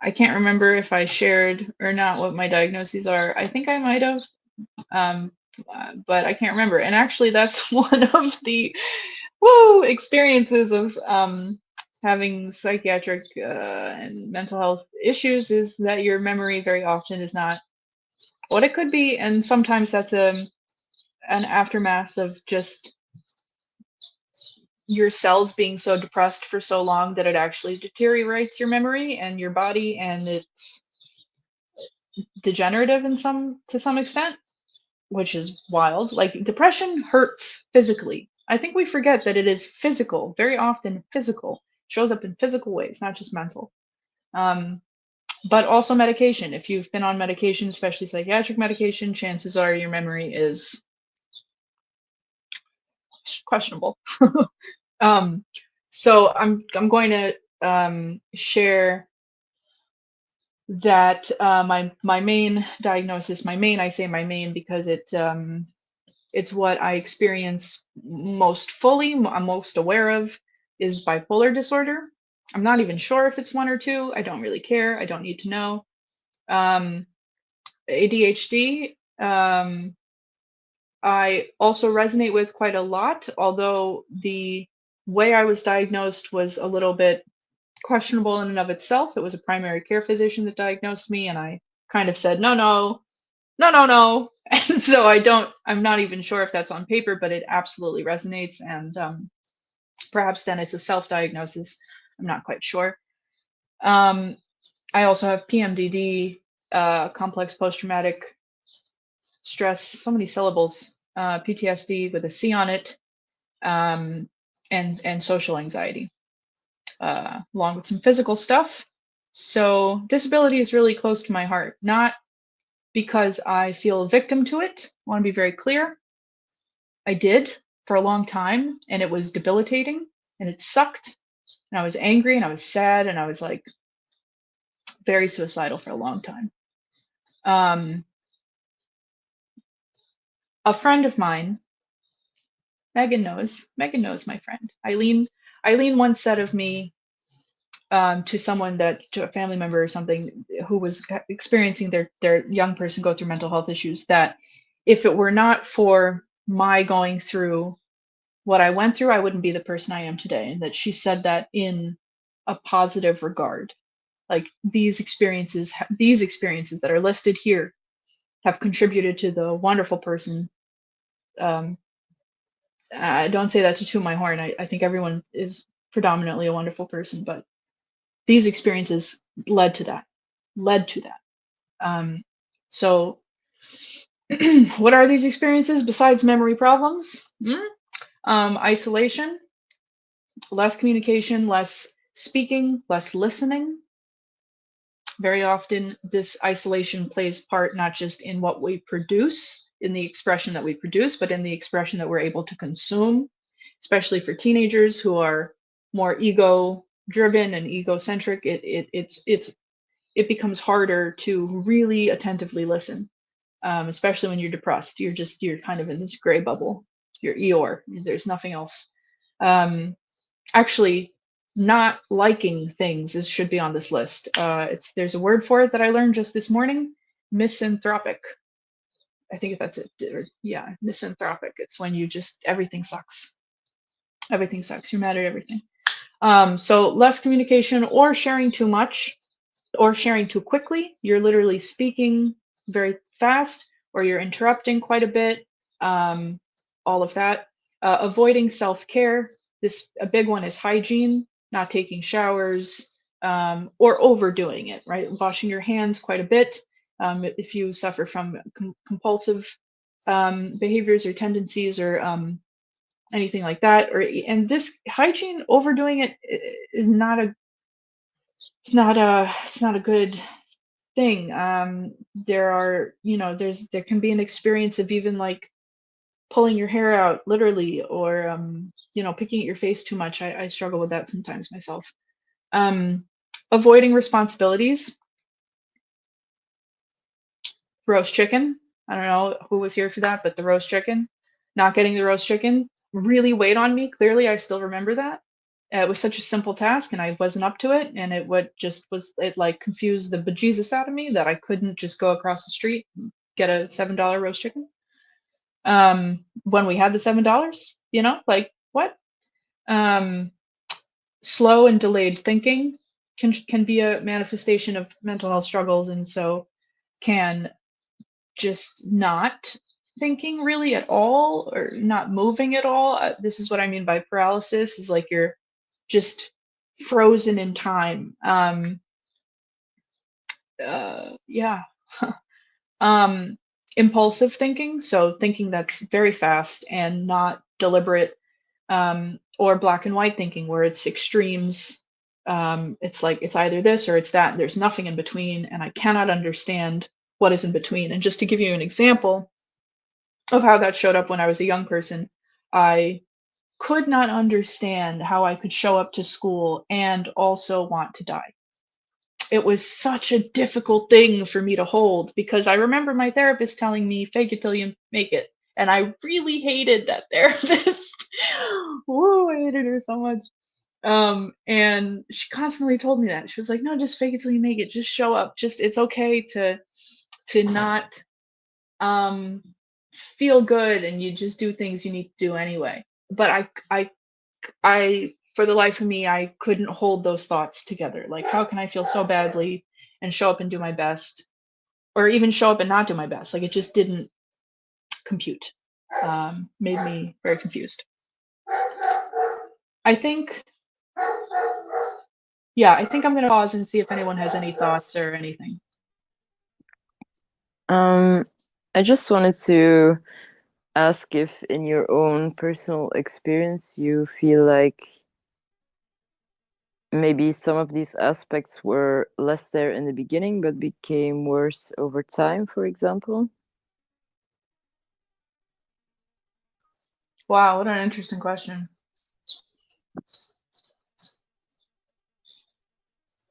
I can't remember if I shared or not what my diagnoses are. I think I might have, um, but I can't remember. And actually, that's one of the experiences of having psychiatric and mental health issues is that your memory very often is not what it could be, and sometimes that's an aftermath of just your cells being so depressed for so long that it actually deteriorates your memory and your body, and it's degenerative in some to some extent, which is wild. Like depression hurts physically. I think we forget that it is physical, very often physical. Shows up in physical ways, not just mental. Um, but also medication. If you've been on medication, especially psychiatric medication, chances are your memory is questionable. um, so I'm going to share that my main diagnosis, I say my main because it's what I experience most fully, I'm most aware of, is bipolar disorder. I'm not even sure if it's one or two. I don't really care. I don't need to know. Um, ADHD, I also resonate with quite a lot, although the way I was diagnosed was a little bit questionable in and of itself. It was a primary care physician that diagnosed me, and I kind of said, no, no, no, no, no. And so I'm not even sure if that's on paper, but it absolutely resonates. And perhaps then it's a self diagnosis. I'm not quite sure. I also have PMDD, complex post traumatic stress, so many syllables, PTSD with a C on it, um, and social anxiety, along with some physical stuff. So disability is really close to my heart, not because I feel a victim to it. I want to be very clear. I did for a long time, and it was debilitating, and it sucked, and I was angry, and I was sad, and I was like very suicidal for a long time. A friend of mine, Megan knows my friend. Eileen once said of me, to someone to a family member or something who was experiencing their young person go through mental health issues, that if it were not for my going through what I went through, I wouldn't be the person I am today. And that she said that in a positive regard. Like these experiences that are listed here have contributed to the wonderful person. Um, I don't say that to toot my horn. I think everyone is predominantly a wonderful person, but these experiences led to that, led to that. So, what are these experiences besides memory problems? Isolation, less communication, less speaking, less listening. Very often, this isolation plays part not just in what we produce, in the expression that we produce, but in the expression that we're able to consume, especially for teenagers who are more ego driven and egocentric. It becomes harder to really attentively listen, especially when you're depressed. You're kind of in this gray bubble. You're Eeyore. There's nothing else. Actually, not liking things should be on this list. There's a word for it that I learned just this morning. Misanthropic. I think that's it. Yeah, misanthropic. It's when you just everything sucks. Everything sucks. You're mad at everything. So less communication or sharing too much or sharing too quickly. You're literally speaking very fast or you're interrupting quite a bit. All of that. Avoiding self-care. A big one is hygiene, not taking showers, or overdoing it, right? Washing your hands quite a bit. If you suffer from compulsive behaviors or tendencies or anything like that, and this hygiene, overdoing it is not a it's not a good thing. There can be an experience of even like pulling your hair out literally, or picking at your face too much. I struggle with that sometimes myself. Avoiding responsibilities. Roast chicken. I don't know who was here for that, but the roast chicken, not getting the roast chicken really weighed on me. Clearly, I still remember that. It was such a simple task and I wasn't up to it, and it like confused the bejesus out of me that I couldn't just go across the street and get a $7 roast chicken. When we had the $7, like what? Um, Slow and delayed thinking can be a manifestation of mental health struggles, and so can just not thinking really at all or not moving at all. This is what I mean by paralysis, is like you're just frozen in time. Yeah. um, Impulsive thinking, so thinking that's very fast and not deliberate, or black and white thinking where it's extremes. It's like it's either this or it's that, and there's nothing in between, and I cannot understand what is in between. And just to give you an example of how that showed up when I was a young person, I could not understand how I could show up to school and also want to die. It was such a difficult thing for me to hold because I remember my therapist telling me, "Fake it till you make it." And I really hated that therapist. Woo, I hated her so much. And she constantly told me that. She was like, "No, just fake it till you make it. Just show up. Just it's okay to not um feel good, and you just do things you need to do anyway." But I for the life of me, I couldn't hold those thoughts together. Like, how can I feel so badly and show up and do my best, or even show up and not do my best? Like, it just didn't compute. Made me very confused. I think, yeah, I think I'm gonna pause and see if anyone has any thoughts or anything. I just wanted to ask if in your own personal experience you feel like maybe some of these aspects were less there in the beginning but became worse over time, for example. Wow, what an interesting question.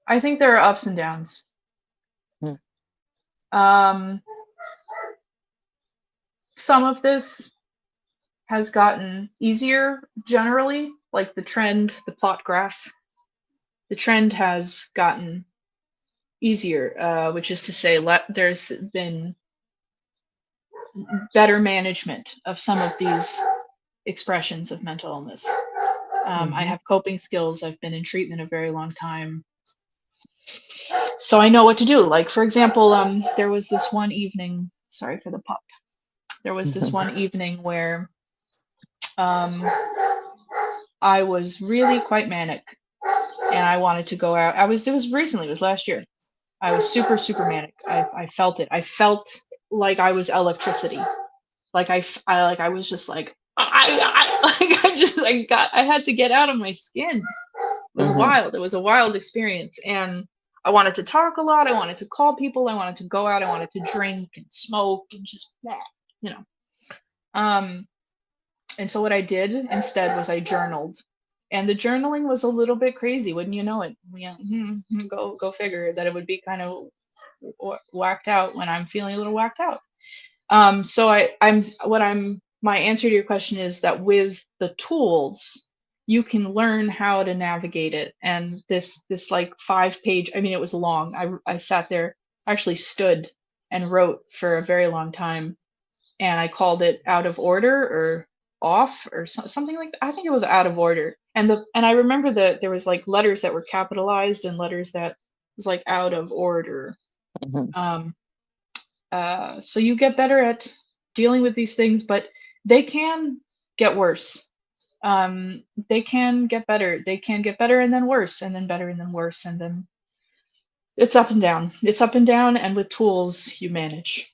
I think there are ups and downs. Hmm. Um, some of this has gotten easier generally, like the trend, the plot graph. The trend has gotten easier, which is to say, there's been better management of some of these expressions of mental illness. I have coping skills. I've been in treatment a very long time, so I know what to do. Like, for example, there was this one evening. Sorry for the pup. There was this one evening where um, I was really quite manic, and I wanted to go out. It was recently. It was last year. I was super, super manic. I felt it. I felt like I was electricity. Like I was just like like I had to get out of my skin. It was wild. It was a wild experience, and I wanted to talk a lot. I wanted to call people. I wanted to go out. I wanted to drink and smoke and just you know. Um, and so what I did instead was I journaled. And the journaling was a little bit crazy, wouldn't you know it? Yeah, go figure that it would be kind of whacked out when I'm feeling a little whacked out. So my answer to your question is that with the tools, you can learn how to navigate it. And this like 5-page, I mean, it was long. I sat there, actually stood and wrote for a very long time, and I called it Out of Order or Off or something like that. I think it was Out of Order. And I remember that there was like letters that were capitalized and letters that was like out of order. Um, so you get better at dealing with these things, but they can get worse. They can get better. They can get better and then worse, and then better and then worse, and then it's up and down. It's up and down, and with tools you manage.